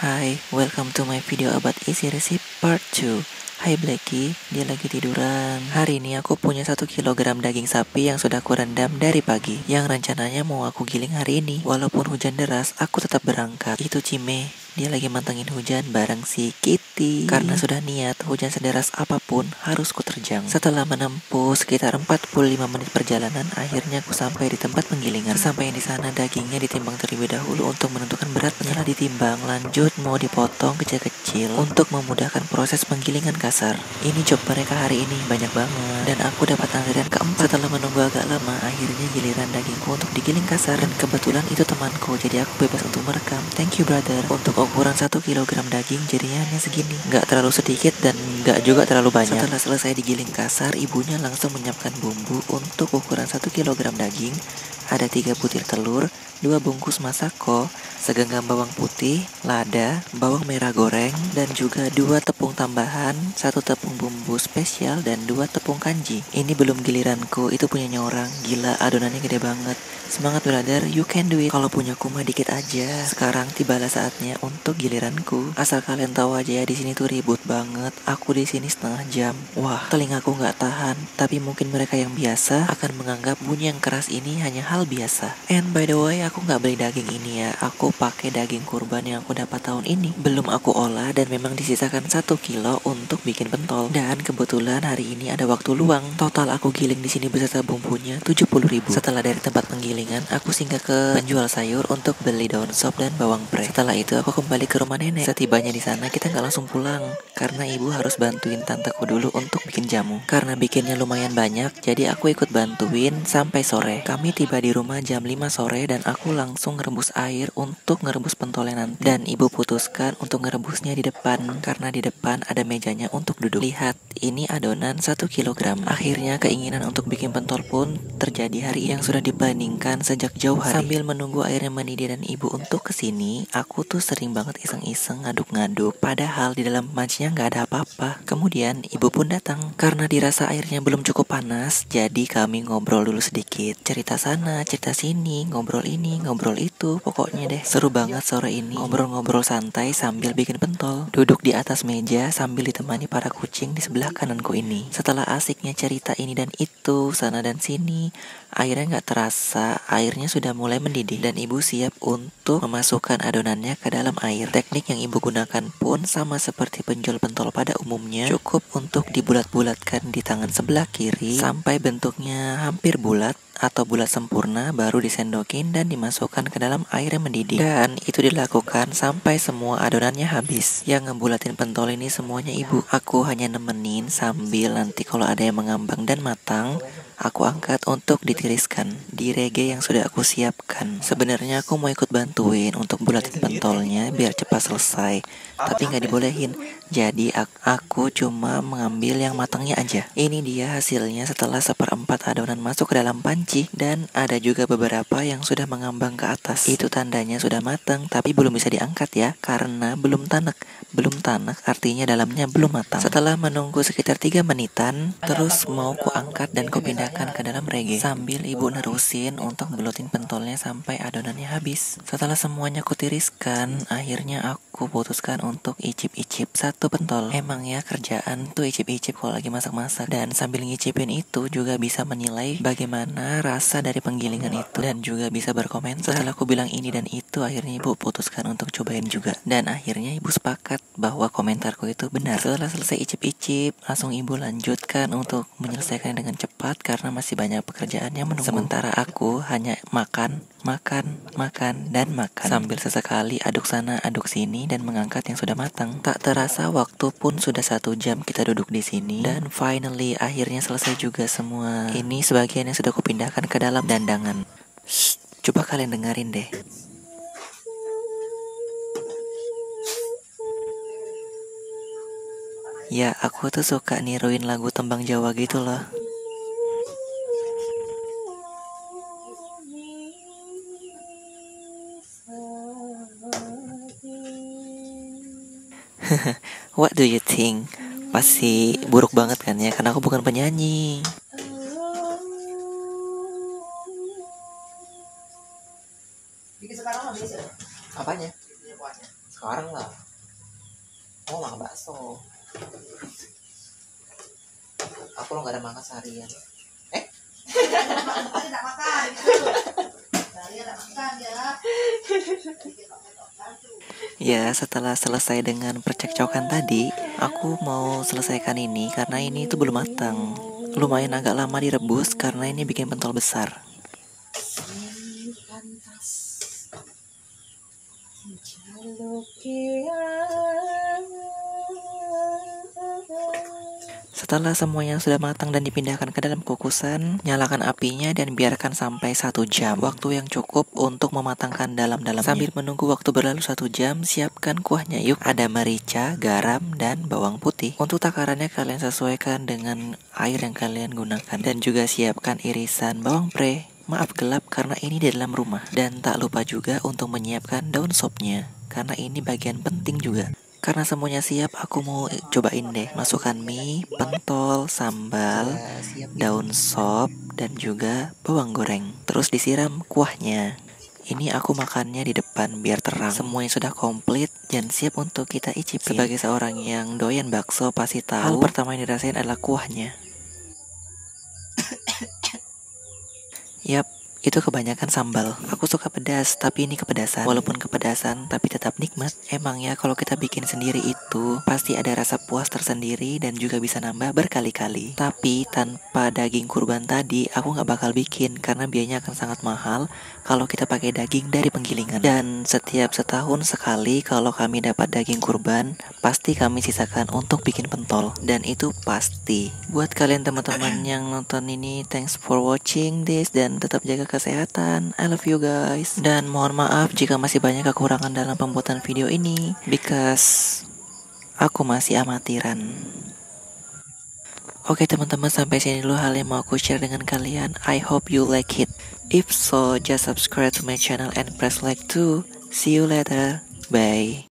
Hai, welcome to my video about easy recipe part 2. Hai Blacky, dia lagi tiduran. Hari ini aku punya 1 kilogram daging sapi yang sudah aku rendam dari pagi, yang rencananya mau aku giling hari ini. Walaupun hujan deras, aku tetap berangkat. Itu Cime, dia lagi mantengin hujan bareng si Kitty. Karena sudah niat, hujan sederas apapun harus kuterjang. Setelah menempuh sekitar 45 menit perjalanan, akhirnya aku sampai di tempat penggilingan. Sampai di sana dagingnya ditimbang terlebih dahulu untuk menentukan beratnya. Setelah ditimbang, lanjut mau dipotong kecil-kecil untuk memudahkan proses penggilingan kasar. Ini job mereka hari ini banyak banget, dan aku dapat antrian keempat. Setelah menunggu agak lama, akhirnya giliran dagingku untuk digiling kasar, dan kebetulan itu temanku, jadi aku bebas untuk merekam. Thank you brother. Untuk ukuran 1 kilogram daging jadinya hanya segini, nggak terlalu sedikit dan nggak juga terlalu banyak. Setelah selesai digiling kasar, ibunya langsung menyiapkan bumbu. Untuk ukuran 1 kilogram daging ada 3 butir telur, 2 bungkus masako, segenggam bawang putih, lada, bawang merah goreng, dan juga 2 tepung tambahan, 1 tepung bumbu spesial, dan 2 tepung kanji. Ini belum giliranku, itu punyanya orang. Gila, adonannya gede banget. Semangat brother, you can do it. Kalau punya mah dikit aja. Sekarang tibalah saatnya untuk giliranku. Asal kalian tahu aja ya, di sini tuh ribut banget. Aku di sini setengah jam. Wah, telingaku nggak tahan. Tapi mungkin mereka yang biasa akan menganggap bunyi yang keras ini hanya hal biasa. And by the way, aku nggak beli daging ini ya. Aku pakai daging kurban yang aku dapat tahun ini. Belum aku olah dan memang disisakan 1 kilo untuk bikin pentol. Dan kebetulan hari ini ada waktu luang. Total aku giling di sini beserta bumbunya 70.000. Setelah dari tempat penggilingan, aku singgah ke penjual sayur untuk beli daun sop dan bawang pre. Setelah itu aku kembali ke rumah nenek. Setibanya di sana kita nggak langsung pulang karena ibu harus bantuin tanteku dulu untuk bikin jamu. Karena bikinnya lumayan banyak, jadi aku ikut bantuin sampai sore. Kami tiba di rumah jam 5 sore dan aku langsung ngerebus air untuk ngerebus pentolnya nanti. Dan ibu putuskan untuk ngerebusnya di depan karena di depan ada mejanya untuk duduk. Lihat, ini adonan 1 kilogram. Akhirnya keinginan untuk bikin pentol pun terjadi hari yang sudah diplaningkan sejak jauh hari. Sambil menunggu airnya mendidih dan ibu untuk kesini, aku tuh sering banget iseng-iseng ngaduk-ngaduk. Padahal di dalam mancinya nggak ada apa-apa. Kemudian ibu pun datang. Karena dirasa airnya belum cukup panas, jadi kami ngobrol dulu sedikit. Cerita sana, cerita sini, ngobrol ini, ngobrol itu. Pokoknya deh, seru banget sore ini. Ngobrol-ngobrol santai sambil bikin pentol. Duduk di atas meja sambil ditemani para kucing di sebelah kananku ini. Setelah asiknya cerita ini dan itu, sana dan sini, akhirnya nggak terasa airnya sudah mulai mendidih dan ibu siap untuk memasukkan adonannya ke dalam air. Teknik yang ibu gunakan pun sama seperti penjual pentol pada umumnya, cukup untuk dibulat-bulatkan di tangan sebelah kiri sampai bentuknya hampir bulat atau bulat sempurna, baru disendokin dan dimasukkan ke dalam air yang mendidih. Dan itu dilakukan sampai semua adonannya habis. Yang ngebulatin pentol ini semuanya ibu. Aku hanya nemenin sambil nanti kalau ada yang mengambang dan matang, aku angkat untuk ditiriskan di rege yang sudah aku siapkan. Sebenarnya aku mau ikut bantuin untuk bulatin pentolnya biar cepat selesai, tapi nggak dibolehin. Jadi aku cuma mengambil yang matangnya aja. Ini dia hasilnya setelah 1/4 adonan masuk ke dalam panci, dan ada juga beberapa yang sudah mengambang ke atas. Itu tandanya sudah matang, tapi belum bisa diangkat ya, karena belum tanek. Belum tanek artinya dalamnya belum matang. Setelah menunggu sekitar 3 menitan, terus mau ku angkat dan ku pindahkan ke dalam rege sambil ibu nerusin untuk belutin pentolnya sampai adonannya habis. Setelah semuanya ku tiriskan, akhirnya aku putuskan untuk icip-icip 1 pentol. Emang ya kerjaan tuh icip-icip kalau lagi masak-masak, dan sambil ngicipin itu juga bisa menilai bagaimana rasa dari penggilingan itu dan juga bisa berkomentar. Setelah aku bilang ini dan itu, akhirnya ibu putuskan untuk cobain juga, dan akhirnya ibu sepakat bahwa komentarku itu benar. Setelah selesai icip-icip, langsung ibu lanjutkan untuk menyelesaikan dengan cepat karena masih banyak pekerjaan yang menunggu. Sementara aku hanya makan, dan makan sambil sesekali aduk sana aduk sini dan mengangkat yang sudah matang. Tak terasa waktu pun sudah 1 jam kita duduk di sini, dan finally akhirnya selesai juga semua. Ini sebagian yang sudah kupindahkan ke dalam dandangan. Shh, coba kalian dengerin deh. Ya, aku tuh suka niruin lagu tembang Jawa gitu loh. What do you think? Pasti buruk banget kan ya, karena aku bukan penyanyi. Apanya? Sekarang sekarang lah. Oh, makan bakso. Aku lo gak ada makan seharian. Tidak makan gitu. Tidak makan ya. Ya, setelah selesai dengan percekcokan tadi, aku mau selesaikan ini karena ini itu belum matang. Lumayan agak lama direbus karena ini bikin pentol besar. Setelah semuanya sudah matang dan dipindahkan ke dalam kukusan, nyalakan apinya dan biarkan sampai 1 jam. Waktu yang cukup untuk mematangkan dalam-dalamnya. Sambil menunggu waktu berlalu 1 jam, siapkan kuahnya yuk. Ada merica, garam, dan bawang putih. Untuk takarannya kalian sesuaikan dengan air yang kalian gunakan. Dan juga siapkan irisan bawang pre. Maaf gelap karena ini di dalam rumah. Dan tak lupa juga untuk menyiapkan daun sopnya, karena ini bagian penting juga. Karena semuanya siap, aku mau cobain deh. Masukkan mie, pentol, sambal, daun sop, dan juga bawang goreng. Terus disiram kuahnya. Ini aku makannya di depan biar terang. Semuanya sudah komplit dan siap untuk kita icipin. Sebagai seorang yang doyan bakso pasti tahu hal pertama yang dirasain adalah kuahnya. Yap, itu kebanyakan sambal. Aku suka pedas, tapi ini kepedasan. Walaupun kepedasan, tapi tetap nikmat. Emangnya kalau kita bikin sendiri itu pasti ada rasa puas tersendiri dan juga bisa nambah berkali-kali. Tapi tanpa daging kurban tadi, aku nggak bakal bikin karena biayanya akan sangat mahal kalau kita pakai daging dari penggilingan. Dan setiap setahun sekali kalau kami dapat daging kurban, pasti kami sisakan untuk bikin pentol. Dan itu pasti. Buat kalian teman-teman yang nonton ini, thanks for watching this dan tetap jaga kesehatan. I love you guys. Dan mohon maaf jika masih banyak kekurangan dalam pembuatan video ini, because aku masih amatiran. Oke teman-teman, sampai sini dulu hal yang mau aku share dengan kalian. I hope you like it. If so, just subscribe to my channel and press like too. See you later. Bye.